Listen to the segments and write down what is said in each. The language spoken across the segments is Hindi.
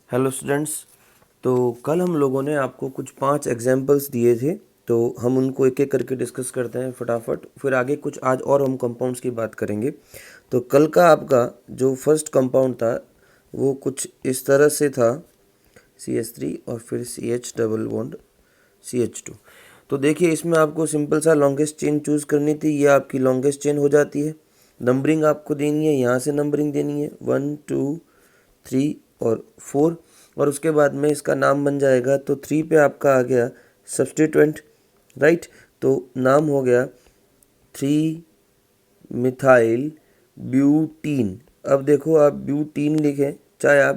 Hello students. तो कल हम लोगों ने आपको कुछ 5 एग्जाम्पल्स दिए थे, तो हम उनको एक एक करके डिस्कस करते हैं फटाफट। फिर आगे कुछ आज और हम कंपाउंड्स की बात करेंगे। तो कल का आपका जो फर्स्ट कंपाउंड था वो कुछ इस तरह से था, CH3 और फिर CH डबल बॉन्ड CH2। तो देखिए, इसमें आपको सिंपल सा लॉन्गेस्ट चेन चूज़ करनी थी। ये आपकी लॉन्गेस्ट चेन हो जाती है। नंबरिंग आपको देनी है, यहाँ से नंबरिंग देनी है 1 2 3 और 4, और उसके बाद में इसका नाम बन जाएगा। तो 3 पे आपका आ गया सब्स्टिट्यूएंट, राइट। तो नाम हो गया 3 मिथाइल ब्यूटीन। अब देखो, आप ब्यूटीन लिखें चाहे आप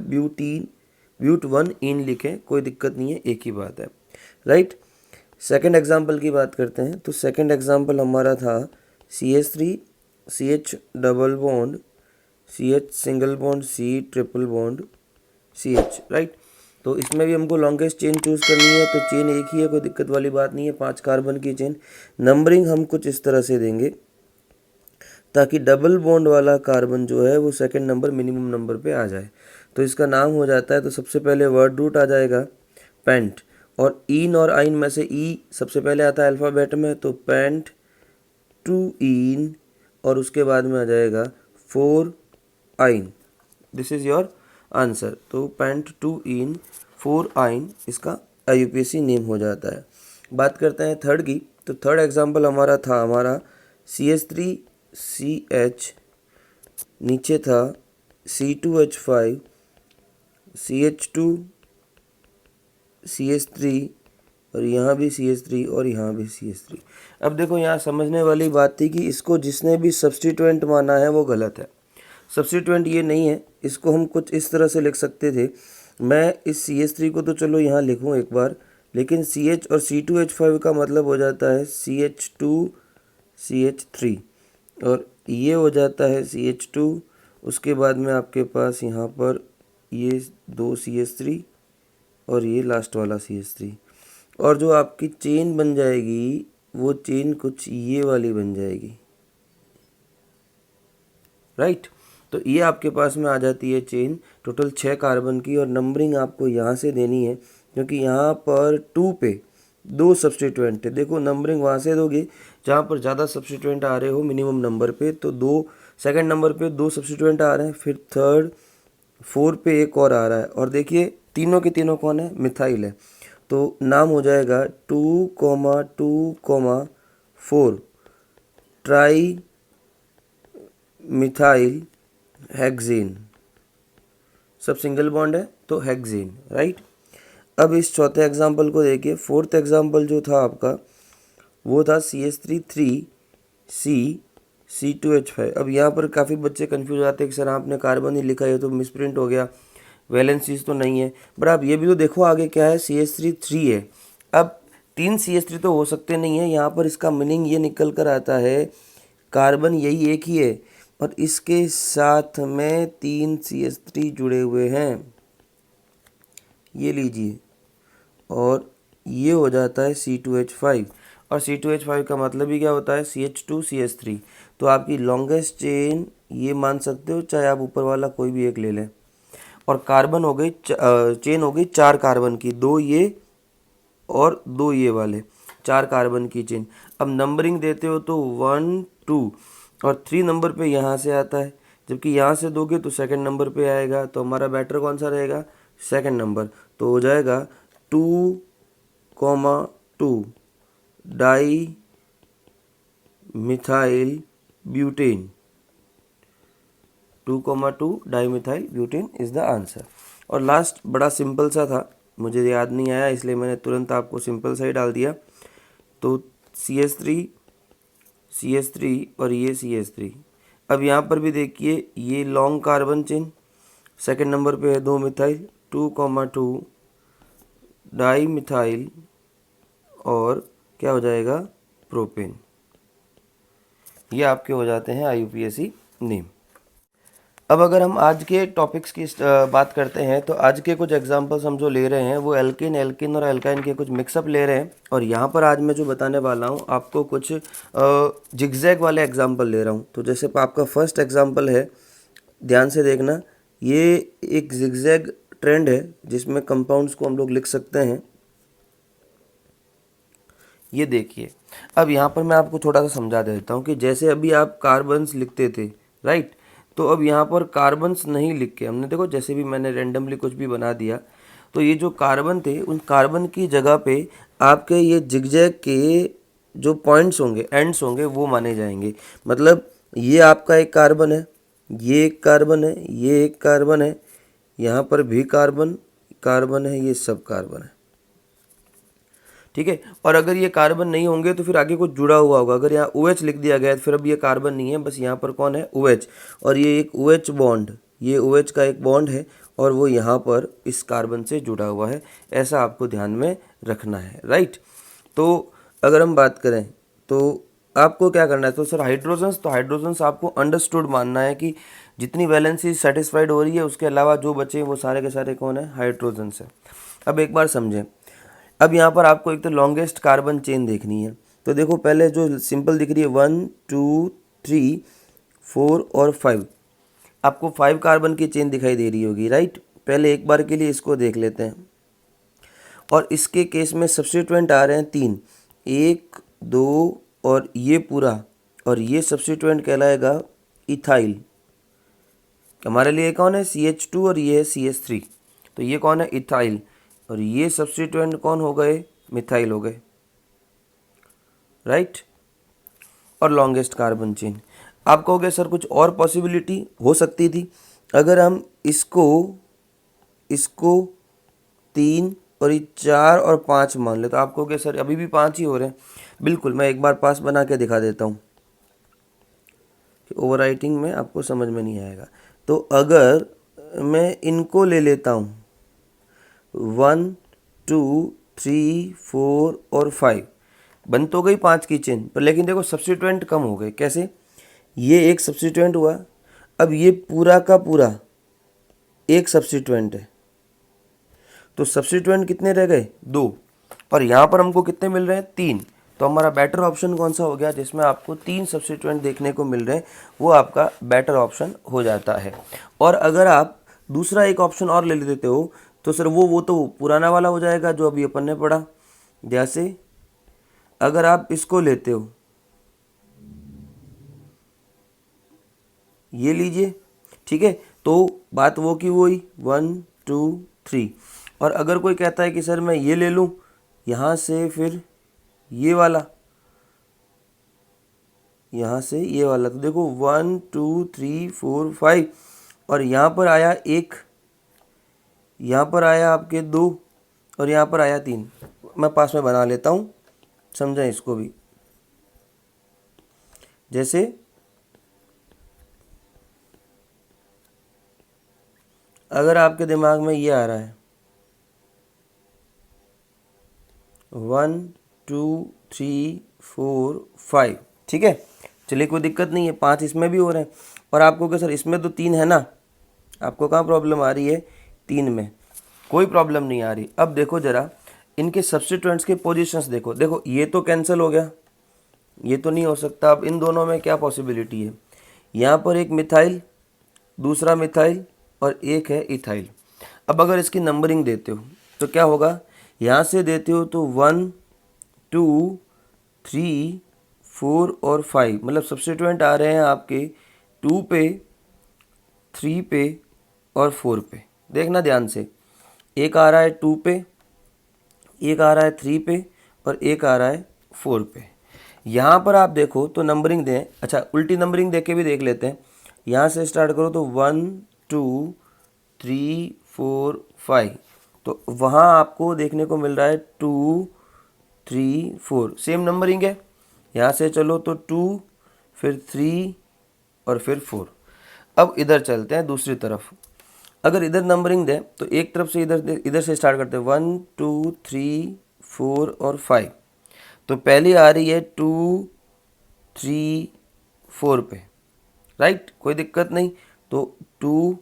ब्यूट 1 इन लिखें, कोई दिक्कत नहीं है, एक ही बात है, राइट। सेकेंड एग्जाम्पल की बात करते हैं। तो सेकेंड एग्जाम्पल हमारा था CH3 CH double bond CH single bond C triple bond CH, right. तो इसमें भी हमको लॉन्गेस्ट चेन चूज़ करनी है। तो चेन एक ही है, कोई दिक्कत वाली बात नहीं है, 5 कार्बन की चेन। नंबरिंग हम कुछ इस तरह से देंगे ताकि डबल बॉन्ड वाला कार्बन जो है वो सेकंड नंबर मिनिमम नंबर पे आ जाए। तो इसका नाम हो जाता है, तो सबसे पहले वर्ड रूट आ जाएगा पेंट, और इन और आइन में से ई सबसे पहले आता है अल्फ़ाबेट में, तो पेंट 2 इन, और उसके बाद में आ जाएगा 4 आइन। This is your answer. तो पेंट 2 इन 4 आइन इसका IUPAC नेम हो जाता है। बात करते हैं थर्ड की। तो थर्ड एग्जांपल हमारा CH3 CH, नीचे था C2H5 CH2 CH3, और यहाँ भी CH3 और यहाँ भी CH3। अब देखो, यहाँ समझने वाली बात थी कि इसको जिसने भी सब्स्टिट्यूएंट माना है वो गलत है। सब्स्टिट्यूएंट ये नहीं है, इसको हम कुछ इस तरह से लिख सकते थे। मैं इस CH3 को तो चलो यहाँ लिखूँ एक बार, लेकिन CH और C2H5 का मतलब हो जाता है CH2 CH3, और ये हो जाता है CH2। उसके बाद में आपके पास यहाँ पर ये 2 CH3 और ये लास्ट वाला CH3, और जो आपकी चेन बन जाएगी वो चेन कुछ ये वाली बन जाएगी, राइट। तो ये आपके पास में आ जाती है चेन टोटल 6 कार्बन की, और नंबरिंग आपको यहाँ से देनी है क्योंकि यहाँ पर 2 पे 2 सब्स्टिट्यूएंट है। देखो, नंबरिंग वहाँ से दोगे जहाँ पर ज़्यादा सब्स्टिट्यूएंट आ रहे हो मिनिमम नंबर पे। तो 2 सेकंड नंबर पे 2 सब्स्टिट्यूएंट आ रहे हैं, फिर थर्ड 4 पे एक और आ रहा है, और देखिए तीनों के तीनों कौन है, मिथाइल है। तो नाम हो जाएगा 2,2,4 ट्राई मिथाइल हेक्सेन। सब सिंगल बॉन्ड है तो हेक्सेन, राइट। अब इस चौथे एग्जाम्पल को देखिए। फोर्थ एग्जाम्पल जो था आपका वो था CH3 3C C2H5। अब यहाँ पर काफ़ी बच्चे कंफ्यूज हो जाते हैं कि सर आपने कार्बन ही लिखा है तो मिसप्रिंट हो गया, वैलेंस चीज़ तो नहीं है। बट आप ये भी तो देखो आगे क्या है, CH3 3 है। अब 3 CH3 तो हो सकते नहीं है, यहाँ पर इसका मीनिंग ये निकल कर आता है कार्बन यही एक ही है और इसके साथ में 3 CH3 जुड़े हुए हैं, ये लीजिए, और ये हो जाता है C2H5, और C2H5 का मतलब ही क्या होता है, CH2 CH3। तो आपकी लॉन्गेस्ट चेन ये मान सकते हो, चाहे आप ऊपर वाला कोई भी एक ले लें। और कार्बन हो गई चेन हो गई 4 कार्बन की, 2 ये और 2 ये वाले, 4 कार्बन की चेन। अब नंबरिंग देते हो तो 1 2 और 3 नंबर पे यहाँ से आता है, जबकि यहाँ से दोगे तो सेकंड नंबर पे आएगा। तो हमारा बैटर कौन सा रहेगा, सेकंड नंबर। तो हो जाएगा 2,2 di methyl butane. 2,2 di methyl butane is the answer. और लास्ट बड़ा सिंपल सा था, मुझे याद नहीं आया इसलिए मैंने तुरंत आपको सिंपल सा ही डाल दिया। तो CH3 और ये CH3। अब यहाँ पर भी देखिए, ये long carbon chain, second number पे है 2 मिथाइल, 2,2 डाई मिथाइल, और क्या हो जाएगा, प्रोपेन। ये आपके हो जाते हैं IUPAC नेम। अब अगर हम आज के टॉपिक्स की बात करते हैं, तो आज के कुछ एग्जांपल्स हम जो ले रहे हैं वो एल्किन और एल्काइन के कुछ मिक्सअप ले रहे हैं। और यहाँ पर आज मैं जो बताने वाला हूँ आपको कुछ जिगजैग वाले एग्जांपल ले रहा हूँ। तो जैसे आपका फर्स्ट एग्जांपल है, ध्यान से देखना, ये एक जिगजैग ट्रेंड है जिसमें कंपाउंड्स को हम लोग लिख सकते हैं। ये देखिए, अब यहाँ पर मैं आपको थोड़ा सा समझा देता हूँ कि जैसे अभी आप कार्बन्स लिखते थे, राइट, तो अब यहाँ पर कार्बन्स नहीं लिख के हमने, देखो जैसे भी मैंने रेंडमली कुछ भी बना दिया, तो ये जो कार्बन थे उन कार्बन की जगह पे आपके ये जिगजैग के जो पॉइंट्स होंगे, एंड्स होंगे, वो माने जाएंगे। मतलब ये आपका एक कार्बन है, ये एक कार्बन है, ये एक कार्बन है, यहाँ पर भी कार्बन कार्बन है, ये सब कार्बन है, ठीक है। और अगर ये कार्बन नहीं होंगे तो फिर आगे कुछ जुड़ा हुआ होगा। अगर यहाँ OH लिख दिया गया है तो फिर अब ये कार्बन नहीं है, बस यहाँ पर कौन है, OH, और ये एक OH बॉन्ड, ये OH का एक बॉन्ड है और वो यहाँ पर इस कार्बन से जुड़ा हुआ है। ऐसा आपको ध्यान में रखना है, राइट। तो अगर हम बात करें तो आपको क्या करना है, तो सर हाइड्रोजन्स, तो हाइड्रोजन्स आपको अंडरस्टूड मानना है कि जितनी वैलेंसी सेटिस्फाइड हो रही है उसके अलावा जो बचे वो सारे के सारे कौन है, हाइड्रोजन्स है। अब एक बार समझें, अब यहाँ पर आपको एक तो लॉन्गेस्ट कार्बन चेन देखनी है। तो देखो पहले जो सिंपल दिख रही है 1 2 3 4 और 5, आपको 5 कार्बन की चेन दिखाई दे रही होगी, राइट। पहले एक बार के लिए इसको देख लेते हैं। और इसके केस में सब्स्टिट्यूएंट आ रहे हैं 3, 1 2 और ये पूरा, और ये सब्स्टिट्यूएंट कहलाएगा इथाइल। हमारे लिए कौन है, CH2 और ये है CH3, तो ये कौन है, इथाइल, और ये सब्स्टिट्यूएंट कौन हो गए, मिथाइल हो गए, राइट। और लॉन्गेस्ट कार्बन चेन। आप कहोगे सर कुछ और पॉसिबिलिटी हो सकती थी, अगर हम इसको इसको 3 और ये 4 और 5 मान ले, तो आप कहोगे सर अभी भी 5 ही हो रहे हैं। बिल्कुल, मैं एक बार पास बना के दिखा देता हूँ कि ओवर राइटिंग में आपको समझ में नहीं आएगा। तो अगर मैं इनको ले लेता हूँ 1 2 3 4 और 5, बन तो गई 5 की चेन पर, लेकिन देखो सब्स्टिट्यूएंट कम हो गए। कैसे, ये एक सब्स्टिट्यूएंट हुआ, अब ये पूरा का पूरा एक सब्स्टिट्यूएंट है, तो सब्स्टिट्यूएंट कितने रह गए, 2, और यहाँ पर हमको कितने मिल रहे हैं, 3। तो हमारा बेटर ऑप्शन कौन सा हो गया, जिसमें आपको 3 सब्स्टिट्यूएंट देखने को मिल रहे हैं, वो आपका बेटर ऑप्शन हो जाता है। और अगर आप दूसरा एक ऑप्शन और ले लेते हो तो सर वो तो पुराना वाला हो जाएगा जो अभी अपन ने पढ़ा। जैसे अगर आप इसको लेते हो, ये लीजिए, ठीक है, तो बात वो की वो ही 1 2 3। और अगर कोई कहता है कि सर मैं ये ले लूँ यहाँ से, फिर ये वाला, यहाँ से ये वाला, तो देखो 1 2 3 4 5, और यहाँ पर आया 1, यहाँ पर आया आपके 2, और यहाँ पर आया 3। मैं पास में बना लेता हूँ, समझें इसको भी। जैसे अगर आपके दिमाग में ये आ रहा है 1 2 3 4 5, ठीक है, चलिए कोई दिक्कत नहीं है, 5 इसमें भी हो रहे हैं। और आपको क्या सर इसमें तो 3 है ना, आपको कहाँ प्रॉब्लम आ रही है, 3 में कोई प्रॉब्लम नहीं आ रही। अब देखो ज़रा इनके सब्स्टिट्यूएंट्स के पोजीशंस देखो, देखो ये तो कैंसिल हो गया, ये तो नहीं हो सकता। अब इन दोनों में क्या पॉसिबिलिटी है, यहाँ पर एक मिथाइल, दूसरा मिथाइल, और एक है इथाइल। अब अगर इसकी नंबरिंग देते हो तो क्या होगा, यहाँ से देते हो तो 1 2 3 4 और 5, मतलब सब्स्टिट्यूएंट आ रहे हैं आपके 2 पे, 3 पे और 4 पे। देखना ध्यान से, एक आ रहा है 2 पे, एक आ रहा है 3 पे, और एक आ रहा है 4 पे। यहाँ पर आप देखो तो नंबरिंग दें, अच्छा उल्टी नंबरिंग दे के भी देख लेते हैं। यहाँ से स्टार्ट करो तो 1 2 3 4 5, तो वहाँ आपको देखने को मिल रहा है 2 3 4, सेम नंबरिंग है। यहाँ से चलो तो 2 फिर 3 और फिर 4। अब इधर चलते हैं दूसरी तरफ, अगर इधर नंबरिंग दें तो एक तरफ से इधर से स्टार्ट करते हैं 1 2 3 4 और 5, तो पहली आ रही है 2 3 4 पे, राइट, कोई दिक्कत नहीं। तो 2,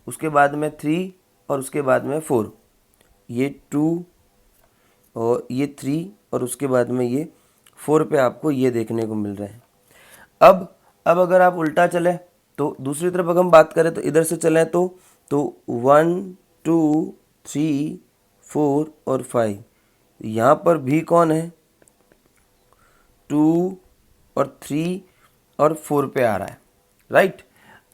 उसके बाद में 3 और उसके बाद में 4, ये 2 और ये 3 और उसके बाद में ये 4 पे आपको ये देखने को मिल रहे हैं। अब अगर आप उल्टा चलें तो दूसरी तरफ अगर हम बात करें तो इधर से चलें तो 1 2, 3, 4 और 5। यहाँ पर भी कौन है, 2 और 3 और 4 पे आ रहा है, राइट।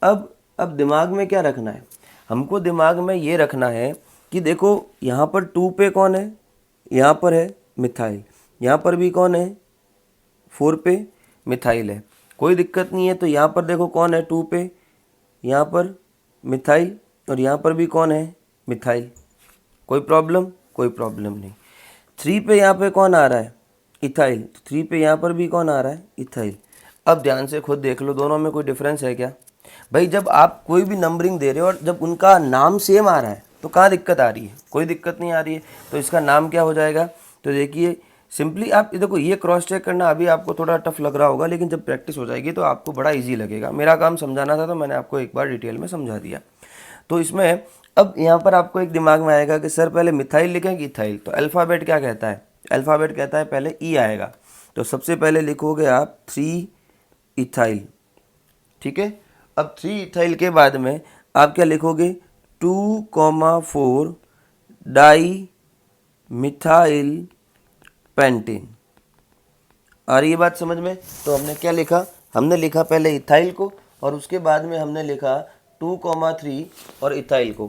अब दिमाग में क्या रखना है, हमको दिमाग में ये रखना है कि देखो यहाँ पर 2 पे कौन है, यहाँ पर है मिथाइल, यहाँ पर भी कौन है 4 पे मिथाइल है, कोई दिक्कत नहीं है। तो यहाँ पर देखो कौन है 2 पे, यहाँ पर मिथाइल, और यहाँ पर भी कौन है मिथाइल, कोई प्रॉब्लम नहीं। 3 पे यहाँ पे कौन आ रहा है, इथाइल, तो 3 पे यहाँ पर भी कौन आ रहा है, इथाइल। अब ध्यान से खुद देख लो दोनों में कोई डिफरेंस है क्या भाई। जब आप कोई भी नंबरिंग दे रहे हो और जब उनका नाम सेम आ रहा है तो कहाँ दिक्कत आ रही है, कोई दिक्कत नहीं आ रही है। तो इसका नाम क्या हो जाएगा, तो देखिए सिंपली आप देखो, ये क्रॉस चेक करना अभी आपको थोड़ा टफ लग रहा होगा, लेकिन जब प्रैक्टिस हो जाएगी तो आपको बड़ा इजी लगेगा। मेरा काम समझाना था तो मैंने आपको एक बार डिटेल में समझा दिया। तो इसमें अब यहाँ पर आपको एक दिमाग में आएगा कि सर पहले मिथाइल लिखें कि इथाइल, तो अल्फ़ाबेट क्या कहता है, अल्फ़ाबेट कहता है पहले ई आएगा। तो सबसे पहले लिखोगे आप 3 इथाइल, ठीक है। अब 3 इथाइल के बाद में आप क्या लिखोगे, 2,4 डाई मिथाइल पेंटेन। आ रही है बात समझ में। तो हमने क्या लिखा, हमने लिखा पहले इथाइल को और उसके बाद में हमने लिखा 2,3 और इथाइल को,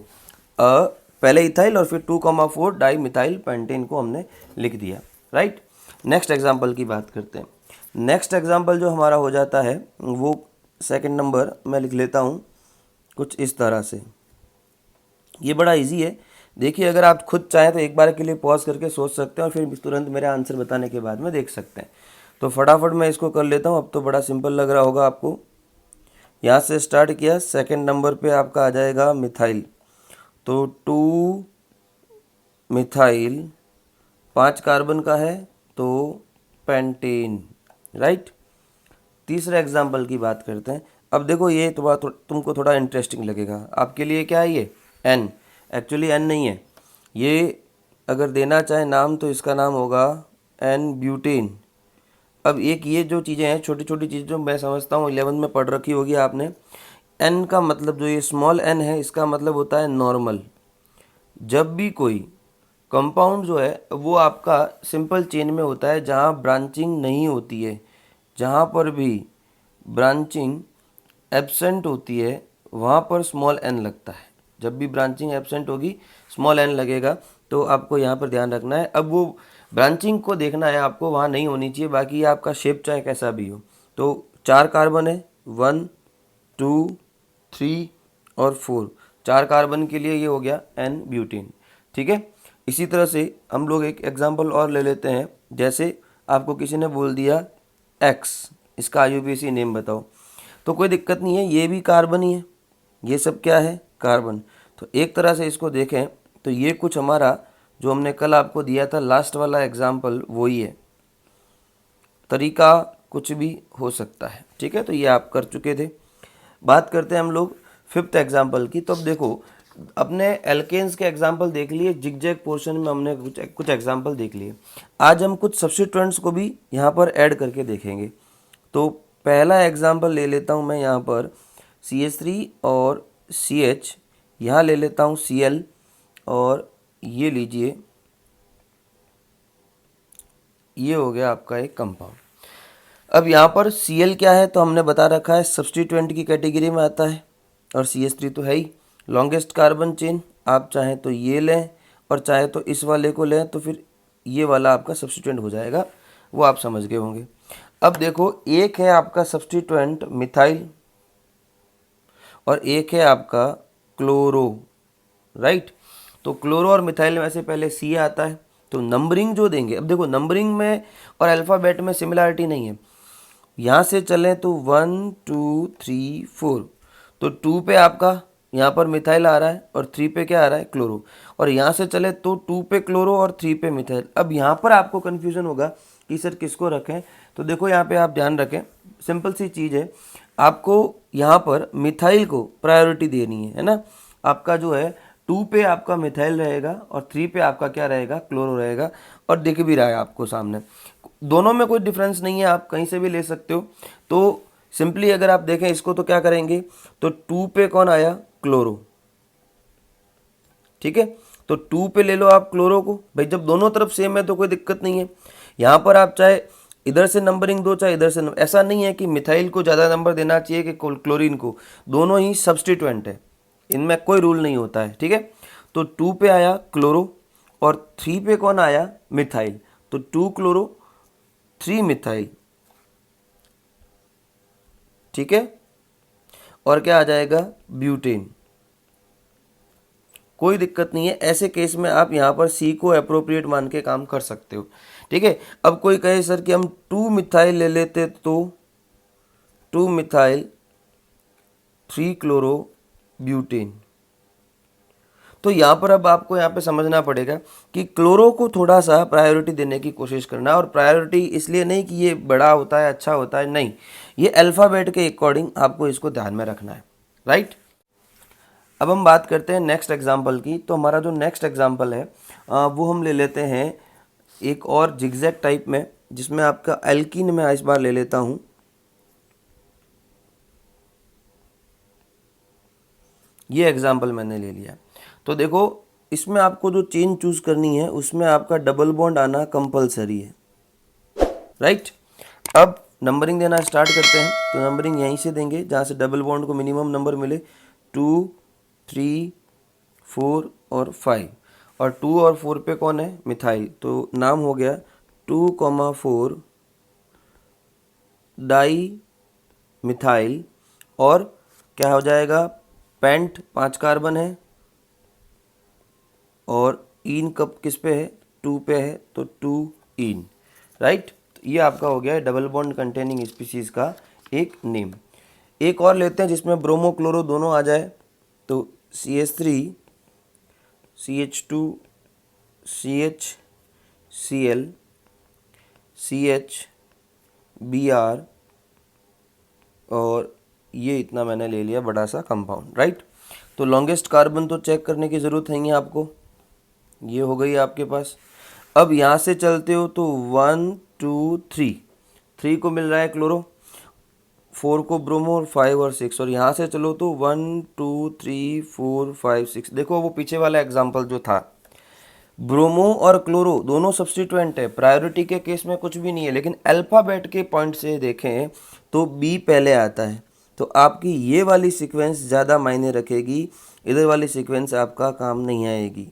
पहले इथाइल और फिर 2,4 डाई मिथाइल पेंटेन को हमने लिख दिया, राइट। नेक्स्ट एग्जाम्पल की बात करते हैं। नेक्स्ट एग्जाम्पल जो हमारा हो जाता है वो सेकंड नंबर मैं लिख लेता हूँ कुछ इस तरह से। ये बड़ा इजी है, देखिए अगर आप खुद चाहें तो एक बार के लिए पॉज करके सोच सकते हैं और फिर तुरंत मेरे आंसर बताने के बाद में देख सकते हैं। तो फटाफट मैं इसको कर लेता हूँ। अब तो बड़ा सिंपल लग रहा होगा आपको। यहाँ से स्टार्ट किया, सेकंड नंबर पे आपका आ जाएगा मिथाइल, तो 2 मिथाइल, 5 कार्बन का है तो पेंटेन, राइट। तीसरे एग्जाम्पल की बात करते हैं। अब देखो ये तुमको थोड़ा इंटरेस्टिंग लगेगा आपके लिए। क्या है ये, एन, एक्चुअली एन नहीं है ये, अगर देना चाहे नाम तो इसका नाम होगा एन ब्यूटेन। अब एक ये जो चीज़ें हैं, छोटी छोटी चीज़ें जो मैं समझता हूँ 11th में पढ़ रखी होगी आपने। एन का मतलब, जो ये स्मॉल एन है, इसका मतलब होता है नॉर्मल। जब भी कोई कंपाउंड जो है वो आपका सिंपल चेन में होता है, जहाँ ब्रांचिंग नहीं होती है, जहाँ पर भी ब्रांचिंग एब्सेंट होती है वहाँ पर स्मॉल एन लगता है। जब भी ब्रांचिंग एब्सेंट होगी स्मॉल एन लगेगा, तो आपको यहाँ पर ध्यान रखना है। अब वो ब्रांचिंग को देखना है आपको, वहाँ नहीं होनी चाहिए, बाकी आपका शेप चाहे कैसा भी हो। तो 4 कार्बन है, 1, 2, 3 और 4, 4 कार्बन के लिए ये हो गया एन ब्यूटेन, ठीक है। इसी तरह से हम लोग एक एग्जांपल और ले लेते हैं। जैसे आपको किसी ने बोल दिया एक्स, इसका IUPAC नेम बताओ, तो कोई दिक्कत नहीं है, ये भी कार्बन ही है, ये सब क्या है, कार्बन। तो एक तरह से इसको देखें तो ये कुछ हमारा जो हमने कल आपको दिया था लास्ट वाला एग्जाम्पल वही है, तरीका कुछ भी हो सकता है, ठीक है। तो ये आप कर चुके थे। बात करते हैं हम लोग फिफ्थ एग्जाम्पल की। तो अब देखो, अपने एल्केन्स के एग्जाम्पल देख लिए, जिगजैग पोर्शन में हमने कुछ एग्जाम्पल देख लिए। आज हम कुछ सब्स्टिट्यूएंट्स को भी यहाँ पर ऐड करके देखेंगे। तो पहला एग्जाम्पल ले लेता हूँ मैं यहाँ पर CH3 और CH, यहाँ ले लेता हूँ Cl, और ये लीजिए, ये हो गया आपका एक कंपाउंड। अब यहाँ पर Cl क्या है, तो हमने बता रखा है सब्स्टिट्यूएंट की कैटेगरी में आता है, और CH3 तो है ही लॉन्गेस्ट कार्बन चेन। आप चाहें तो ये लें और चाहे तो इस वाले को लें, तो फिर ये वाला आपका सब्स्टिट्यूएंट हो जाएगा, वो आप समझ गए होंगे। अब देखो, एक है आपका सब्स्टिट्यूएंट मिथाइल और एक है आपका क्लोरो, राइट। तो क्लोरो और मिथाइल में से पहले C आता है, तो नंबरिंग जो देंगे, अब देखो नंबरिंग में और अल्फ़ाबेट में सिमिलरिटी नहीं है। यहाँ से चलें तो 1, 2, 3, 4, तो 2 पे आपका यहाँ पर मिथाइल आ रहा है और 3 पे क्या आ रहा है, क्लोरो। और यहाँ से चले तो 2 पे क्लोरो और 3 पे मिथाइल। अब यहाँ पर आपको कन्फ्यूज़न होगा कि सर किसको रखें, तो देखो यहाँ पे आप ध्यान रखें, सिंपल सी चीज़ है, आपको यहाँ पर मिथाइल को प्रायोरिटी देनी है ना। आपका जो है 2 पे आपका मिथाइल रहेगा और 3 पे आपका क्या रहेगा, क्लोरो रहेगा। और दिख भी रहा है आपको सामने, दोनों में कोई डिफरेंस नहीं है, आप कहीं से भी ले सकते हो। तो सिंपली अगर आप देखें इसको तो क्या करेंगे, तो 2 पे कौन आया, क्लोरो, ठीक है। तो 2 पे ले लो आप क्लोरो को, भाई जब दोनों तरफ सेम है तो कोई दिक्कत नहीं है। यहाँ पर आप चाहे इधर से नंबरिंग दो चाहे इधर से ऐसा नहीं है कि मिथाइल को ज़्यादा नंबर देना चाहिए कि क्लोरीन को, दोनों ही सब्स्टिट्यूएंट है, इनमें कोई रूल नहीं होता है, ठीक है। तो 2 पे आया क्लोरो और 3 पे कौन आया, मिथाइल, तो 2 क्लोरो 3 मिथाइल, ठीक है। और क्या आ जाएगा, ब्यूटेन। कोई दिक्कत नहीं है, ऐसे केस में आप यहाँ पर सी को अप्रोप्रिएट मान के काम कर सकते हो, ठीक है। अब कोई कहे सर कि हम 2 मिथाइल ले लेते तो 2 मिथाइल 3 क्लोरो ब्यूटेन। तो यहाँ पर अब आपको यहाँ पे समझना पड़ेगा कि क्लोरो को थोड़ा सा प्रायोरिटी देने की कोशिश करना, और प्रायोरिटी इसलिए नहीं कि ये बड़ा होता है अच्छा होता है, नहीं, ये अल्फ़ाबेट के अकॉर्डिंग आपको इसको ध्यान में रखना है, राइट। अब हम बात करते हैं नेक्स्ट एग्जाम्पल की। तो हमारा जो नेक्स्ट एग्जाम्पल है वो हम ले लेते हैं एक और जिगजैग टाइप में, जिसमें आपका एल्कीन में इस बार ले लेता हूँ। ये एग्जाम्पल मैंने ले लिया। तो देखो इसमें आपको जो चेन चूज करनी है उसमें आपका डबल बॉन्ड आना कंपलसरी है, राइट। अब नंबरिंग देना स्टार्ट करते हैं। तो नंबरिंग यहीं से देंगे जहाँ से डबल बॉन्ड को मिनिमम नंबर मिले, 2 3 4 और 5, और 2 और 4 पे कौन है, मिथाइल, तो नाम हो गया 2,4 डाई मिथाइल। और क्या हो जाएगा, पेंट 5 कार्बन है और इन कब किस पे है, 2 पे है, तो 2 इन, राइट। तो ये आपका हो गया है डबल बॉन्ड कंटेनिंग स्पीसीज का एक नेम। एक और लेते हैं जिसमें ब्रोमो क्लोरो दोनों आ जाए। तो CH3 CH2 CH Cl CH Br, और ये इतना मैंने ले लिया बड़ा सा कंपाउंड, राइट। तो लॉन्गेस्ट कार्बन तो चेक करने की ज़रूरत है ही आपको, ये हो गई आपके पास। अब यहाँ से चलते हो तो 1 2 3, 3 को मिल रहा है क्लोरो, 4 को ब्रोमो, और 5 और 6, और यहाँ से चलो तो 1 2 3 4 5 6। देखो वो पीछे वाला एग्जाम्पल जो था, ब्रोमो और क्लोरो दोनों सब्स्टिट्यूएंट है, प्रायोरिटी के केस में कुछ भी नहीं है, लेकिन अल्फ़ाबेट के पॉइंट से देखें तो बी पहले आता है। तो आपकी ये वाली सीक्वेंस ज़्यादा मायने रखेगी, इधर वाली सीक्वेंस आपका काम नहीं आएगी।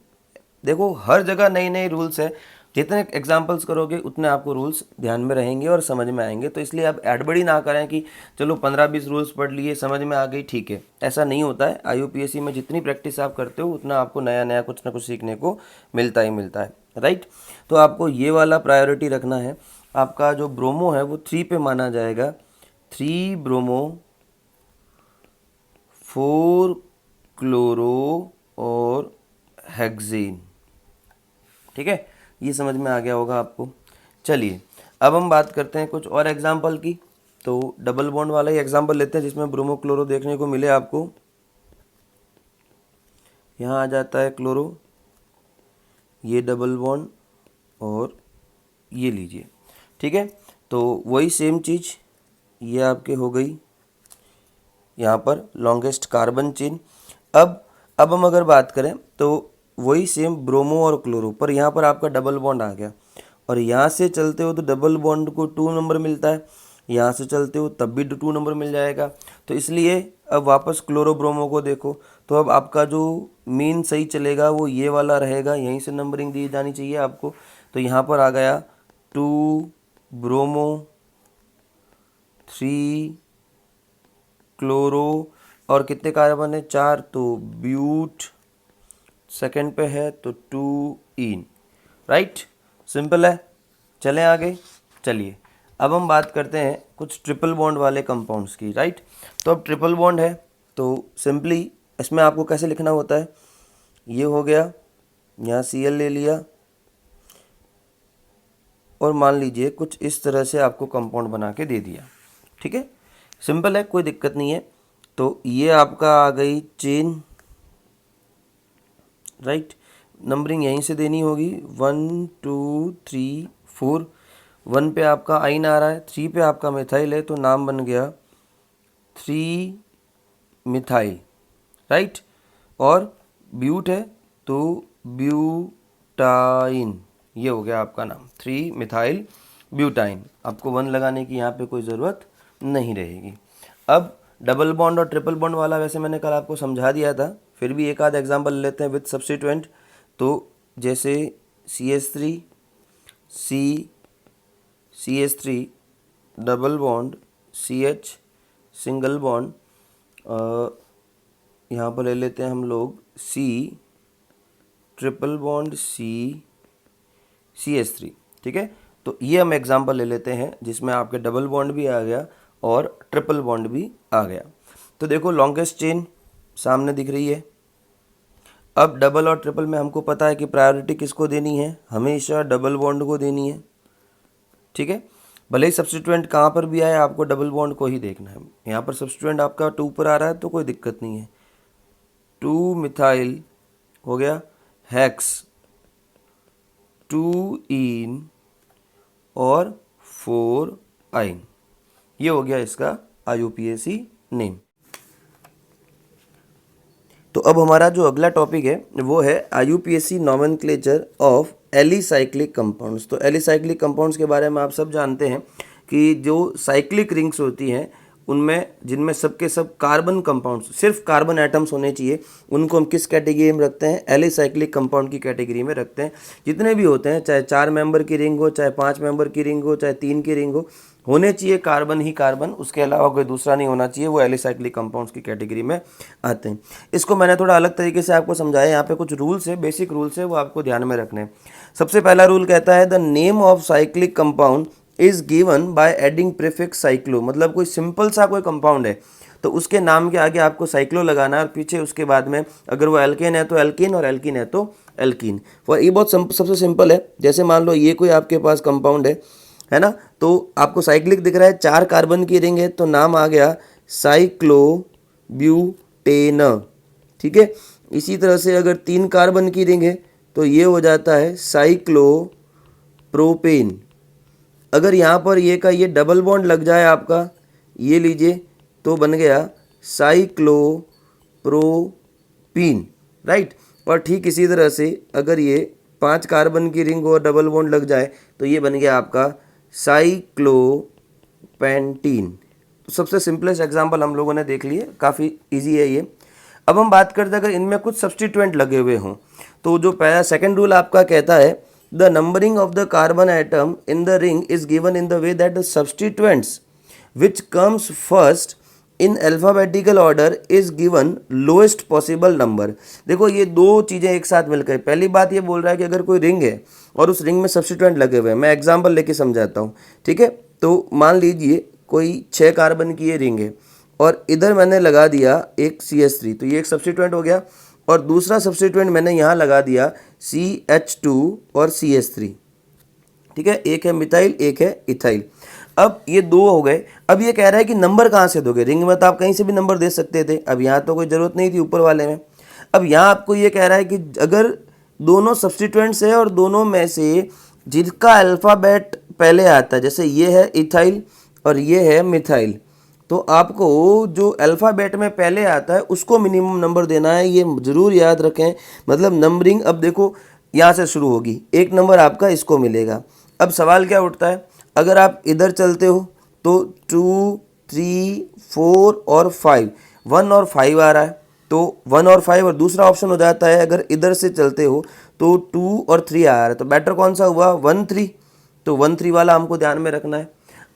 देखो हर जगह नए नए रूल्स है, जितने एग्जाम्पल्स करोगे उतने आपको रूल्स ध्यान में रहेंगे और समझ में आएंगे। तो इसलिए आप एडबड़ी ना करें कि चलो 15-20 रूल्स पढ़ लिए समझ में आ गई, ठीक है, ऐसा नहीं होता है। IUPAC में जितनी प्रैक्टिस आप करते हो उतना आपको नया नया कुछ ना कुछ सीखने को मिलता ही मिलता है, राइट। तो आपको ये वाला प्रायोरिटी रखना है। आपका जो ब्रोमो है वो 3 पे माना जाएगा, 3 ब्रोमो 4 क्लोरो और हेक्सेन, ठीक है। ये समझ में आ गया होगा आपको। चलिए अब हम बात करते हैं कुछ और एग्जाम्पल की। तो डबल बॉन्ड वाला ही एग्जाम्पल लेते हैं जिसमें ब्रोमो क्लोरो देखने को मिले आपको। यहाँ आ जाता है क्लोरो, ये डबल बॉन्ड और ये लीजिए, ठीक है। तो वही सेम चीज़ ये आपके हो गई यहाँ पर लॉन्गेस्ट कार्बन चेन। अब हम अगर बात करें तो वही सेम ब्रोमो और क्लोरो, पर यहाँ पर आपका डबल बॉन्ड आ गया, और यहाँ से चलते हो तो डबल बॉन्ड को 2 नंबर मिलता है, यहाँ से चलते हो तब भी 2 नंबर मिल जाएगा। तो इसलिए अब वापस क्लोरो ब्रोमो को देखो, तो अब आपका जो मीन सही चलेगा वो ये वाला रहेगा, यहीं से नंबरिंग दी जानी चाहिए आपको। तो यहाँ पर आ गया 2 ब्रोमो 3 क्लोरो, और कितने कार्बन है, 4, तो ब्यूट सेकंड पे है, तो 2 इन, राइट। सिंपल है। चलें आगे। चलिए अब हम बात करते हैं कुछ ट्रिपल बॉन्ड वाले कंपाउंड्स की, राइट। तो अब ट्रिपल बॉन्ड है तो सिंपली इसमें आपको कैसे लिखना होता है, ये हो गया, यहाँ Cl ले लिया, और मान लीजिए कुछ इस तरह से आपको कंपाउंड बना के दे दिया, ठीक है। सिंपल है, कोई दिक्कत नहीं है। तो ये आपका आ गई चेन, राइट। नंबरिंग यहीं से देनी होगी, 1 2 3 4। 1 पे आपका आइन आ रहा है, 3 पे आपका मिथाइल है, तो नाम बन गया 3 मिथाइल, राइट। और ब्यूट है तो ब्यूटाइन, ये हो गया आपका नाम, 3 मिथाइल ब्यूटाइन। आपको 1 लगाने की यहाँ पे कोई ज़रूरत नहीं रहेगी। अब डबल बॉन्ड और ट्रिपल बॉन्ड वाला वैसे मैंने कल आपको समझा दिया था, फिर भी एक आध एग्जांपल लेते हैं विद सब्स्टिट्यूएंट। तो जैसे CH3 CH3 double bond CH single bond, यहाँ पर ले लेते हैं हम लोग C ट्रिपल बॉन्ड CH3, ठीक है। तो ये हम एग्जांपल ले लेते हैं जिसमें आपके डबल बॉन्ड भी आ गया और ट्रिपल बॉन्ड भी आ गया। तो देखो लॉन्गेस्ट चेन सामने दिख रही है। अब डबल और ट्रिपल में हमको पता है कि प्रायोरिटी किसको देनी है, हमेशा डबल बॉन्ड को देनी है, ठीक है। भले ही सब्स्टिट्यूएंट कहाँ पर भी आए आपको डबल बॉन्ड को ही देखना है। यहाँ पर सब्स्टिट्यूएंट आपका 2 पर आ रहा है तो कोई दिक्कत नहीं है। 2 मिथाइल हो गया हेक्स, 2 इन और 4 आइन, ये हो गया इसका IUPAC नेम। तो अब हमारा जो अगला टॉपिक है वो है IUPAC nomenclature of alicyclic compounds. तो एलिसाइक्लिक कंपाउंड्स के बारे में आप सब जानते हैं कि जो साइक्लिक रिंग्स होती हैं उनमें जिनमें सबके सब कार्बन कंपाउंड्स, सिर्फ कार्बन एटम्स होने चाहिए, उनको हम किस कैटेगरी में रखते हैं, एलिसाइक्लिक कंपाउंड की कैटेगरी में रखते हैं। जितने भी होते हैं, चाहे 4 मेंबर की रिंग हो, चाहे 5 मेंबर की रिंग हो, चाहे 3 की रिंग हो, होने चाहिए कार्बन ही कार्बन, उसके अलावा कोई दूसरा नहीं होना चाहिए, वो एलिसाइक्लिक कंपाउंड्स की कैटेगरी में आते हैं। इसको मैंने थोड़ा अलग तरीके से आपको समझाया, यहाँ पे कुछ रूल्स है, बेसिक रूल्स है, वो आपको ध्यान में रखने हैं। सबसे पहला रूल कहता है the name of cyclic compound is given by adding prefix cyclo. मतलब कोई सिंपल सा कोई कंपाउंड है तो उसके नाम के आगे आपको साइक्लो लगाना है और पीछे उसके बाद में अगर वो एल्केन है तो एल्कीन और एल्कीन है तो एल्कीन। और ये बहुत सबसे सिंपल है। जैसे मान लो ये कोई आपके पास कंपाउंड है ना, तो आपको साइक्लिक दिख रहा है, 4 कार्बन की रिंग है तो नाम आ गया साइक्लोब्यूटेन, ठीक है। इसी तरह से अगर 3 कार्बन की रिंग है तो ये हो जाता है साइक्लोप्रोपेन। अगर यहाँ पर ये का ये डबल बॉन्ड लग जाए आपका, ये लीजिए, तो बन गया साइक्लोप्रोपीन, राइट। और ठीक इसी तरह से अगर ये 5 कार्बन की रिंग और डबल बॉन्ड लग जाए तो ये बन गया आपका साइक्लोपेंटीन। तो सबसे सिंपलेस्ट एग्जांपल हम लोगों ने देख लिए, काफ़ी इजी है ये। अब हम बात करते हैं अगर इनमें कुछ सब्स्टिट्यूएंट लगे हुए हों, तो जो पहला सेकंड रूल आपका कहता है the numbering of the carbon atom in the ring is given in the way that the substituents which comes first in alphabetical order is given lowest possible number. देखो ये दो चीज़ें एक साथ मिलकर, पहली बात ये बोल रहा है कि अगर कोई रिंग है और उस रिंग में सब्स्टिट्यूएंट लगे हुए हैं, मैं एग्जांपल लेके समझाता हूँ, ठीक है। तो मान लीजिए कोई 6 कार्बन की ये रिंग है और इधर मैंने लगा दिया एक CH3, तो ये एक सब्स्टिट्यूएंट हो गया, और दूसरा सब्स्टिट्यूएंट मैंने यहाँ लगा दिया CH2 और CH3, ठीक है। एक है मिथाइल, एक है इथाइल। अब ये 2 हो गए। अब ये कह रहा है कि नंबर कहाँ से दोगे, रिंग में तो आप कहीं से भी नंबर दे सकते थे, अब यहाँ तो कोई ज़रूरत नहीं थी ऊपर वाले में। अब यहाँ आपको ये कह रहा है कि अगर दोनों सब्स्टिट्यूएंट्स है और दोनों में से जिसका अल्फ़ाबेट पहले आता है, जैसे ये है इथाइल और ये है मिथाइल, तो आपको जो अल्फ़ाबेट में पहले आता है उसको मिनिमम नंबर देना है, ये ज़रूर याद रखें। मतलब नंबरिंग अब देखो यहाँ से शुरू होगी, 1 नंबर आपका इसको मिलेगा। अब सवाल क्या उठता है, अगर आप इधर चलते हो तो 2, 3, 4 और 5, 1 और 5 आ रहा है, तो 1 और 5, और दूसरा ऑप्शन हो जाता है अगर इधर से चलते हो तो 2 और 3 आ रहा है, तो बेटर कौन सा हुआ, 1, 3, तो 1, 3 वाला हमको ध्यान में रखना है।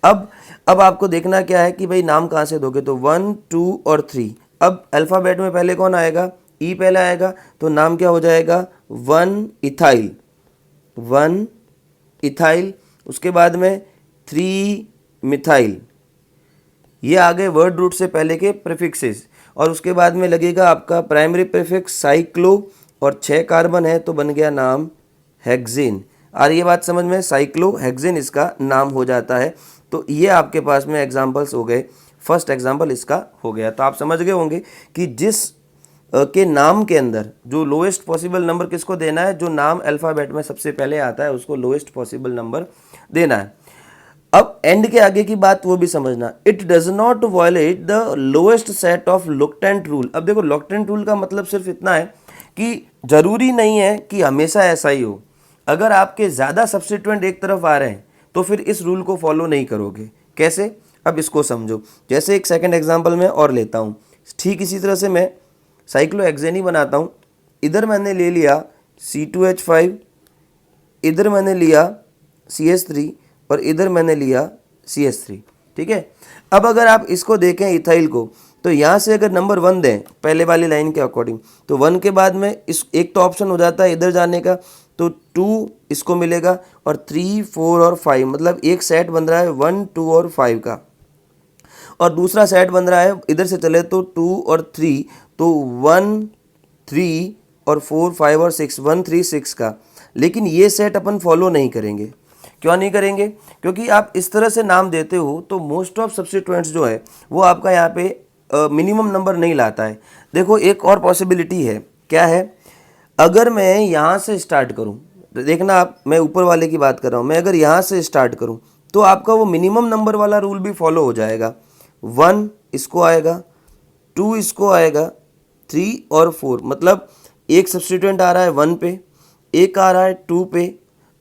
अब आपको देखना क्या है कि भाई नाम कहाँ से दोगे, तो 1, 2 और 3। अब अल्फ़ाबेट में पहले कौन आएगा, ई पहले आएगा, तो नाम क्या हो जाएगा, 1 इथाइल, 1 इथाइल। उसके बाद में 3 मिथाइल, ये आ गए वर्ड रूट से पहले के प्रीफिक्सेस, और उसके बाद में लगेगा आपका प्राइमरी प्रीफिक्स साइक्लो, और 6 कार्बन है तो बन गया नाम हेक्सेन। और ये बात समझ में, साइक्लो हेक्सेन इसका नाम हो जाता है। तो ये आपके पास में एग्जांपल्स हो गए, फर्स्ट एग्जांपल इसका हो गया। तो आप समझ गए होंगे कि जिस के नाम के अंदर जो लोएस्ट पॉसिबल नंबर किसको देना है, जो नाम अल्फ़ाबेट में सबसे पहले आता है उसको लोएस्ट पॉसिबल नंबर देना है। अब एंड के आगे की बात वो भी समझना, it does not violate the lowest set of locant rule. अब देखो लोकटेंट रूल का मतलब सिर्फ इतना है कि ज़रूरी नहीं है कि हमेशा ऐसा ही हो। अगर आपके ज़्यादा सब्स्टिट्यूएंट एक तरफ आ रहे हैं तो फिर इस रूल को फॉलो नहीं करोगे। कैसे? अब इसको समझो। जैसे एक सेकंड एग्जांपल मैं और लेता हूँ। ठीक इसी तरह से मैं साइक्लोहेक्सेन ही बनाता हूँ। इधर मैंने ले लिया C2H5, इधर मैंने लिया CH3 और इधर मैंने लिया CH3। ठीक है। अब अगर आप इसको देखें इथाइल को, तो यहाँ से अगर नंबर 1 दें पहले वाली लाइन के अकॉर्डिंग, तो 1 के बाद में इस एक तो ऑप्शन हो जाता है इधर जाने का, तो 2 इसको मिलेगा और 3, 4 और 5, मतलब एक सेट बन रहा है 1, 2 और 5 का। और दूसरा सेट बन रहा है इधर से चले तो 2 और 3, तो 1, 3 और 4, 5 और 6, 1, 3, 6 का। लेकिन ये सेट अपन फॉलो नहीं करेंगे। क्यों नहीं करेंगे? क्योंकि आप इस तरह से नाम देते हो तो मोस्ट ऑफ सब्स्टिट्यूएंट्स जो है वो आपका यहाँ पे मिनिमम नंबर नहीं लाता है। देखो एक और पॉसिबिलिटी है, क्या है? अगर मैं यहाँ से स्टार्ट करूँ, देखना आप, मैं ऊपर वाले की बात कर रहा हूँ, मैं अगर यहाँ से स्टार्ट करूँ तो आपका वो मिनिमम नंबर वाला रूल भी फॉलो हो जाएगा। 1 इसको आएगा, 2 इसको आएगा, 3 और 4, मतलब एक सब्स्टिट्यूएंट आ रहा है 1 पे, एक आ रहा है 2 पे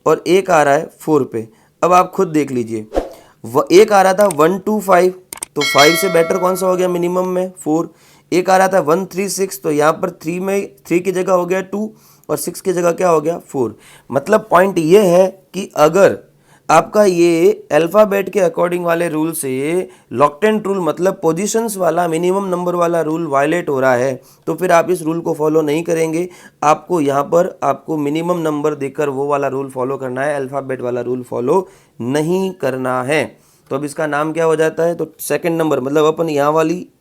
और एक आ रहा है 4 पे। अब आप खुद देख लीजिए, एक आ रहा था 1, 2, 5, तो 5 से बेटर कौन सा हो गया मिनिमम में? 4। एक आ रहा था 1, 3, 6, तो यहाँ पर 3 में 3 की जगह हो गया 2 और 6 की जगह क्या हो गया? 4। मतलब पॉइंट ये है कि अगर आपका ये अल्फ़ाबेट के अकॉर्डिंग वाले रूल से लॉक्ड एंड रूल, मतलब पोजीशंस वाला मिनिमम नंबर वाला रूल वायलेट हो रहा है, तो फिर आप इस रूल को फॉलो नहीं करेंगे। आपको यहाँ पर आपको मिनिमम नंबर देकर वो वाला रूल फॉलो करना है, अल्फ़ाबेट वाला रूल फॉलो नहीं करना है। तो अब इसका नाम क्या हो जाता है? तो सेकंड नंबर, मतलब अपन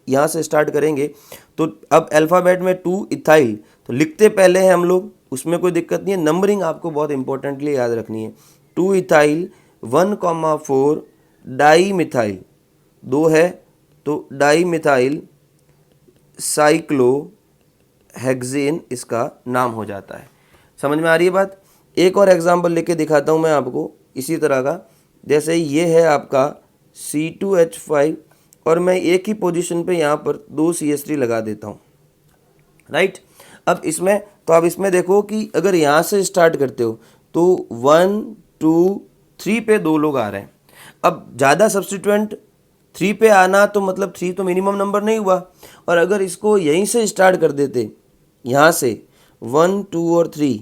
यहाँ से स्टार्ट करेंगे तो अब अल्फ़ाबेट में 2 इथाइल, तो लिखते पहले हैं हम लोग, उसमें कोई दिक्कत नहीं है। नंबरिंग आपको बहुत इंपॉर्टेंटली याद रखनी है। 2 इथाइल, 1,4 डाई मिथाइल, 2 है तो डाई मिथाइल साइक्लोहेक्सेन इसका नाम हो जाता है। समझ में आ रही है बात? एक और एग्जांपल लेके दिखाता हूँ मैं आपको इसी तरह का। जैसे ये है आपका C2H5 और मैं एक ही पोजीशन पे यहाँ पर 2 CH3 लगा देता हूँ, राइट। अब इसमें तो आप इसमें देखो कि अगर यहाँ से स्टार्ट करते हो तो 1, 2, 3 पे 2 लोग आ रहे हैं। अब ज़्यादा सब्स्टिट्यूएंट 3 पे आना तो मतलब 3 तो मिनिमम नंबर नहीं हुआ, और अगर इसको यहीं से स्टार्ट कर देते, यहाँ से 1, 2 और 3,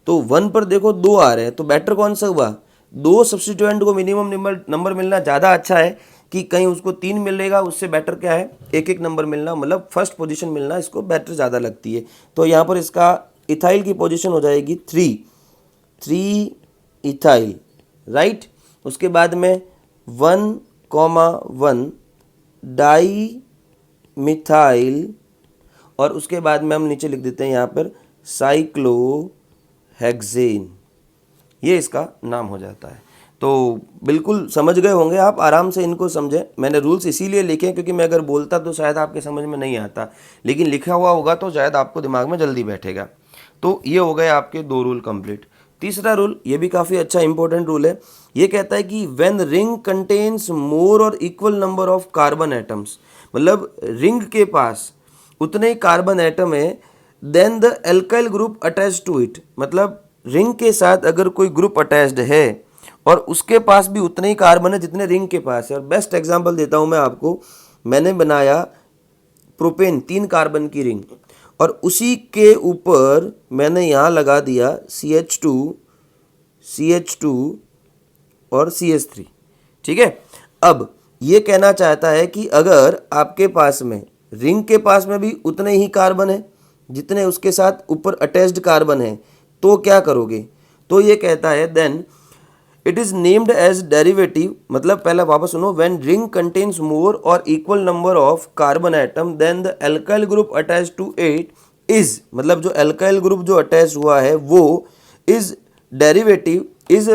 तो 1 पर देखो 2 आ रहे हैं, तो बेटर कौन सा हुआ? 2 सब्स्टिट्यूएंट को मिनिमम नंबर मिलना ज़्यादा अच्छा है कि कहीं उसको 3 मिलेगा, उससे बेटर क्या है? एक एक नंबर मिलना, मतलब फर्स्ट पोजीशन मिलना इसको बेटर ज़्यादा लगती है। तो यहाँ पर इसका इथाइल की पोजीशन हो जाएगी 3 इथाइल, राइट। उसके बाद में 1,1 डाई मिथाइल और उसके बाद में हम नीचे लिख देते हैं यहाँ पर साइक्लोहेक्सेन, ये इसका नाम हो जाता है। तो बिल्कुल समझ गए होंगे आप, आराम से इनको समझें। मैंने रूल्स इसीलिए लिखे क्योंकि मैं अगर बोलता तो शायद आपके समझ में नहीं आता, लेकिन लिखा हुआ होगा तो शायद आपको दिमाग में जल्दी बैठेगा। तो ये हो गए आपके 2 रूल कंप्लीट। तीसरा रूल, ये भी काफ़ी अच्छा इंपॉर्टेंट रूल है। ये कहता है कि व्हेन रिंग कंटेन्स मोर और equal number of carbon atoms, मतलब रिंग के पास उतने ही कार्बन एटम है, then the alkyl group attach to it, मतलब रिंग के साथ अगर कोई ग्रुप अटैच्ड है और उसके पास भी उतने ही कार्बन है जितने रिंग के पास है। और बेस्ट एग्जांपल देता हूं मैं आपको, मैंने बनाया प्रोपेन 3 कार्बन की रिंग और उसी के ऊपर मैंने यहाँ लगा दिया CH2 और CH3, ठीक है। अब ये कहना चाहता है कि अगर आपके पास में रिंग के पास में भी उतने ही कार्बन है जितने उसके साथ ऊपर अटैच्ड कार्बन है, तो क्या करोगे? तो ये कहता है then it is named as derivative, मतलब पहला वापस सुनो, व्हेन रिंग कंटेन्स मोर और equal number of carbon atom then the alkyl group attach to it is, मतलब जो एल्काइल ग्रुप जो अटैच हुआ है वो is derivative is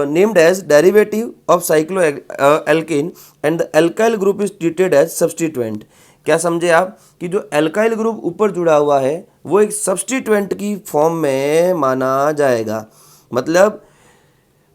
named as derivative of cycloalkane and the alkyl group is treated as substituent। क्या समझे आप कि जो एल्काइल ग्रुप ऊपर जुड़ा हुआ है वो एक सब्स्टिट्यूएंट की फॉर्म में माना जाएगा। मतलब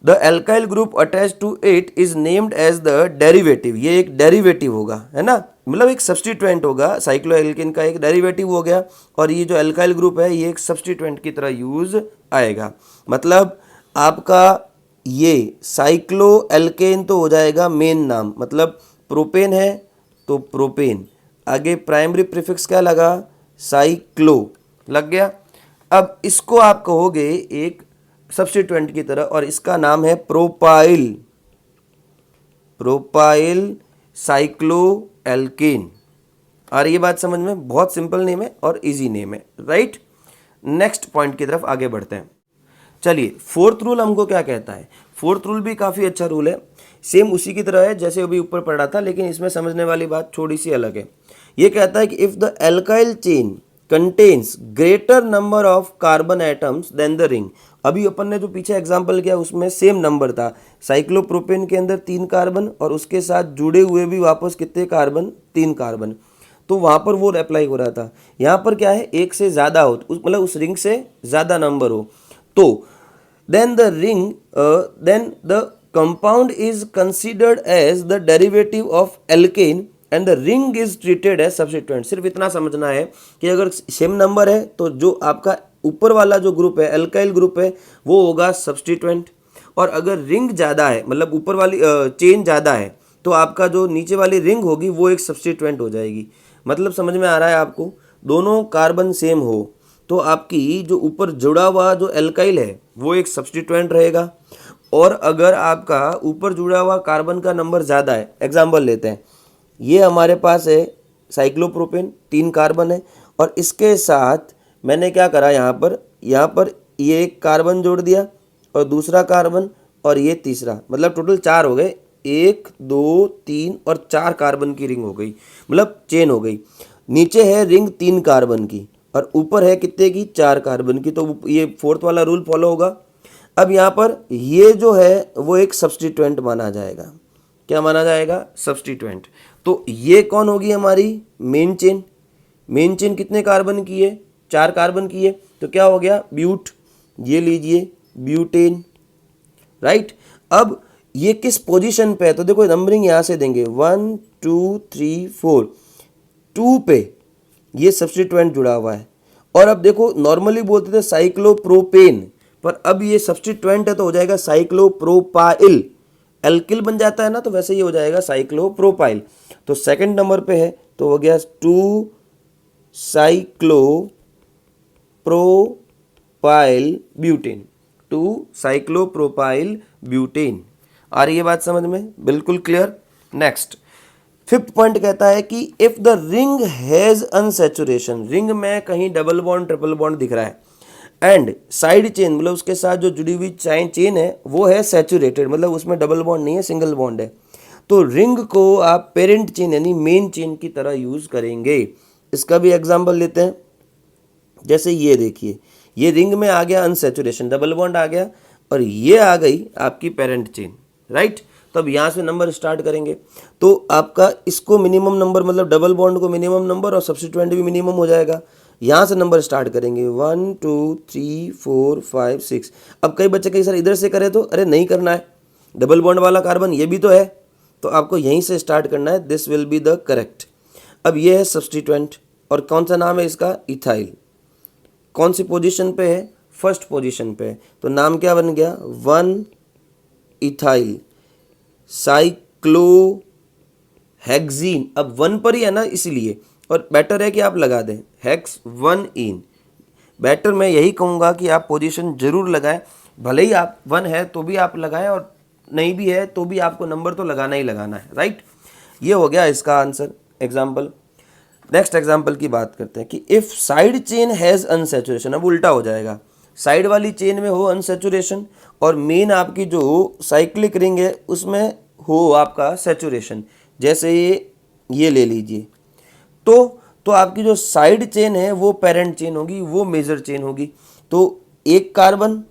the alkyl group attach to it is named as the derivative, ये एक डेरिवेटिव होगा, है ना, मतलब एक सब्स्टिट्यूएंट होगा, साइक्लोएल्केन का एक डेरिवेटिव हो गया, और ये जो एल्काइल ग्रुप है ये एक सब्स्टिट्यूएंट की तरह यूज आएगा। मतलब आपका ये साइक्लोएल्केन तो हो जाएगा मेन नाम, मतलब प्रोपेन है तो प्रोपेन, आगे प्राइमरी प्रीफिक्स क्या लगा, साइक्लो लग गया। अब इसको आप कहोगे एक सब्स्टिट्यूएंट की तरह, और इसका नाम है प्रोपाइल, प्रोपाइल साइक्लोएल्केन। और ये बात समझ में, बहुत सिंपल नेम है और इजी नेम है, राइट। नेक्स्ट पॉइंट की तरफ आगे बढ़ते हैं। चलिए, फोर्थ रूल हमको क्या कहता है। फोर्थ रूल भी काफ़ी अच्छा रूल है, सेम उसी की तरह है जैसे अभी ऊपर पढ़ा था, लेकिन इसमें समझने वाली बात थोड़ी सी अलग है। ये कहता है कि if the alkyl chain contains greater number of carbon atoms then the ring. अभी अपन ने जो पीछे एग्जांपल किया उसमें सेम नंबर था, साइक्लोप्रोपेन के अंदर 3 कार्बन और उसके साथ जुड़े हुए भी वापस कितने कार्बन, 3 कार्बन, तो वहाँ पर वो अप्लाई हो रहा था। यहाँ पर क्या है, एक से ज़्यादा हो, मतलब उस रिंग से ज़्यादा नंबर हो, तो then the compound is considered as the derivative of alkane and the ring is treated as substituent। सिर्फ इतना समझना है कि अगर सेम नंबर है तो जो आपका ऊपर वाला जो ग्रुप है, एल्काइल ग्रुप है, वो होगा सब्स्टिट्यूएंट, और अगर रिंग ज़्यादा है, मतलब ऊपर वाली चेन ज़्यादा है, तो आपका जो नीचे वाली रिंग होगी वो एक सब्स्टिट्यूएंट हो जाएगी। मतलब समझ में आ रहा है आपको, दोनों कार्बन सेम हो तो आपकी जो ऊपर जुड़ा हुआ जो एल्काइल है वो एक सब्स्टिट्यूएंट रहेगा, और अगर आपका ऊपर जुड़ा हुआ कार्बन का नंबर ज़्यादा है, एग्जाम्पल लेते हैं, ये हमारे पास है साइक्लोप्रोपेन, 3 कार्बन है, और इसके साथ मैंने क्या करा, यहाँ पर ये एक कार्बन जोड़ दिया और दूसरा कार्बन और ये तीसरा, मतलब टोटल 4 हो गए, 1 2 3 और 4 कार्बन की रिंग हो गई, मतलब चेन हो गई। नीचे है रिंग 3 कार्बन की और ऊपर है कितने की, 4 कार्बन की, तो ये फोर्थ वाला रूल फॉलो होगा। अब यहाँ पर ये जो है वो एक सब्स्टिट्यूएंट माना जाएगा, क्या माना जाएगा, सब्स्टिट्यूएंट। तो ये कौन होगी हमारी, मेन चेन। मेन चेन कितने कार्बन की है, 4 कार्बन की है, तो क्या हो गया, ब्यूट, ये लीजिए ब्यूटेन, राइट। अब ये किस पोजीशन पे है, तो देखो नंबरिंग यहाँ से देंगे 1 2 3 4, 2 पे ये सब्स्टिट्यूएंट जुड़ा हुआ है, और अब देखो नॉर्मली बोलते थे साइक्लोप्रोपेन, पर अब ये सब्स्टिट्यूएंट है तो हो जाएगा साइक्लोप्रोपाइल, एल्किल बन जाता है ना, तो वैसे ही हो जाएगा साइक्लोप्रोपाइल। तो सेकंड नंबर पे है तो हो गया 2 साइक्लोप्रोपाइल ब्यूटेन, 2 साइक्लोप्रोपाइल ब्यूटेन। आ रही है बात समझ में, बिल्कुल क्लियर। नेक्स्ट फिफ्थ पॉइंट कहता है कि if the ring has unsaturation, ring में कहीं डबल बॉन्ड ट्रिपल बॉन्ड दिख रहा है, एंड साइड चेन मतलब उसके साथ जो जुड़ी हुई चेन है वो है सैचुरेटेड, मतलब उसमें डबल बॉन्ड नहीं है, सिंगल बॉन्ड है, तो रिंग को आप पेरेंट चेन यानी मेन चेन की तरह यूज करेंगे। इसका भी एग्जाम्पल लेते हैं, जैसे ये देखिए, ये रिंग में आ गया अनसैचुरेशन, डबल बॉन्ड आ गया, और ये आ गई आपकी पेरेंट चेन, राइट। तो अब यहाँ से नंबर स्टार्ट करेंगे, तो आपका इसको मिनिमम नंबर, मतलब डबल बॉन्ड को मिनिमम नंबर और सब्स्टिट्यूएंट भी मिनिमम हो जाएगा। यहाँ से नंबर स्टार्ट करेंगे 1 2 3 4 5 6। अब कई बच्चे कई सर इधर से करें तो अरे नहीं करना है, डबल बॉन्ड वाला कार्बन ये भी तो है, तो आपको यहीं से स्टार्ट करना है, this will be the correct. अब ये है सब्स्टिट्यूएंट, और कौन सा नाम है इसका, इथाइल। कौन सी पोजीशन पे है, फर्स्ट पोजीशन पे है, तो नाम क्या बन गया, 1 इथाइल साइक्लोहेक्सीन। अब 1 पर ही है ना इसलिए, और बेटर है कि आप लगा दें हेक्स 1 इन। बेटर मैं यही कहूँगा कि आप पोजीशन जरूर लगाएं, भले ही आप 1 है तो भी आप लगाएं, और नहीं भी है तो भी आपको नंबर तो लगाना ही लगाना है, राइट। ये हो गया इसका आंसर, एग्जाम्पल। नेक्स्ट एग्जाम्पल की बात करते हैं कि if side chain has unsaturation, अब उल्टा हो जाएगा, साइड वाली चेन में हो अनसैचुरेशन और मेन आपकी जो साइक्लिक रिंग है उसमें हो आपका सैचुरेशन, जैसे ये ले लीजिए, तो आपकी जो साइड चेन है वो पेरेंट चेन होगी, वो मेजर चेन होगी। तो एक कार्बन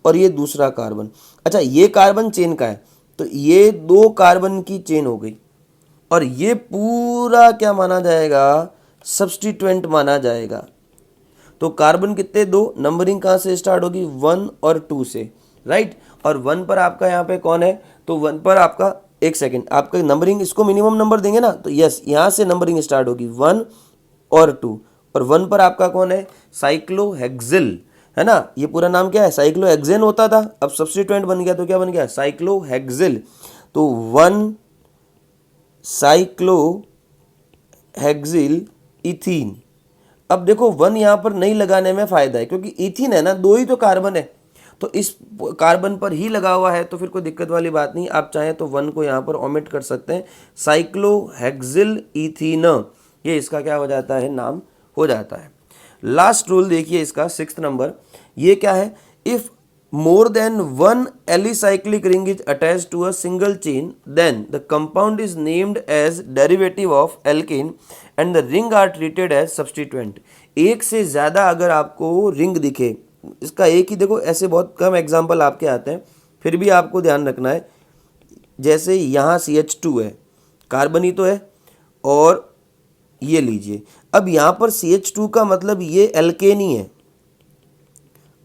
और ये दूसरा कार्बन, अच्छा ये कार्बन चेन का है तो ये 2 कार्बन की चेन हो गई, और ये पूरा क्या माना जाएगा, सब्स्टिट्यूएंट माना जाएगा। तो कार्बन कितने, 2, नंबरिंग कहाँ से स्टार्ट होगी, 1 और 2 से, राइट। और 1 पर आपका यहाँ पे कौन है, तो 1 पर आपका, एक सेकेंड, आपका नंबरिंग इसको मिनिमम नंबर देंगे ना, तो यस यहाँ से नंबरिंग स्टार्ट होगी 1 और 2। और 1 पर आपका कौन है, साइक्लोहेक्सिल, है ना। ये पूरा नाम क्या है, साइक्लोहेक्सेन होता था, अब सब्स्टिट्यूएंट बन गया तो क्या बन गया, साइक्लोहेक्सिल। तो 1 साइक्लोहेक्सिल इथीन। अब देखो 1 यहाँ पर नहीं लगाने में फायदा है, क्योंकि इथीन है ना, 2 ही तो कार्बन है, तो इस कार्बन पर ही लगा हुआ है, तो फिर कोई दिक्कत वाली बात नहीं। आप चाहें तो 1 को यहाँ पर ओमिट कर सकते हैं, साइक्लोहेक्सिल इथीन, ये इसका क्या हो जाता है, नाम हो जाता है। लास्ट रूल देखिए इसका 6th नंबर, ये क्या है, if more than one alicyclic ring is attached to a single chain, then the compound is named as derivative of alkane and the ring are treated as substituent। एक से ज़्यादा अगर आपको रिंग दिखे, इसका एक ही देखो, ऐसे बहुत कम एग्जाम्पल आपके आते हैं, फिर भी आपको ध्यान रखना है। जैसे यहाँ CH2 है, कार्बन ही तो है, और ये लीजिए, अब यहाँ पर CH2 का मतलब ये एल्केन ही है,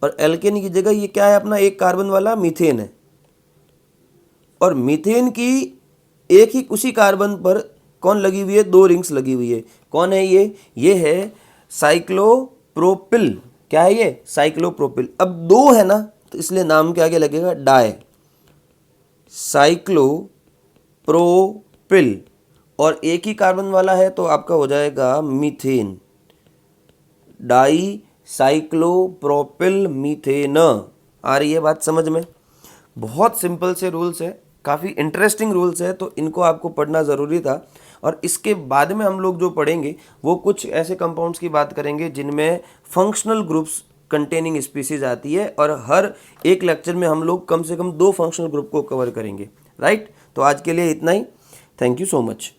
और एल्केन की जगह ये क्या है अपना, एक कार्बन वाला मीथेन है, और मीथेन की एक ही उसी कार्बन पर कौन लगी हुई है, 2 रिंग्स लगी हुई है। कौन है ये है साइक्लोप्रोपिल। क्या है ये, साइक्लोप्रोपिल। अब 2 है ना, तो इसलिए नाम के आगे लगेगा डाई, साइक्लोप्रोपिल, और एक ही कार्बन वाला है तो आपका हो जाएगा मीथेन, डाई साइक्लोप्रोपिल मीथेन। आ रही है बात समझ में। बहुत सिंपल से रूल्स है, काफ़ी इंटरेस्टिंग रूल्स है, तो इनको आपको पढ़ना ज़रूरी था। और इसके बाद में हम लोग जो पढ़ेंगे वो कुछ ऐसे कंपाउंड्स की बात करेंगे जिनमें फंक्शनल ग्रुप्स कंटेनिंग स्पीसीज आती है, और हर एक लेक्चर में हम लोग कम से कम 2 फंक्शनल ग्रुप को कवर करेंगे, राइट। तो आज के लिए इतना ही, थैंक यू सो मच।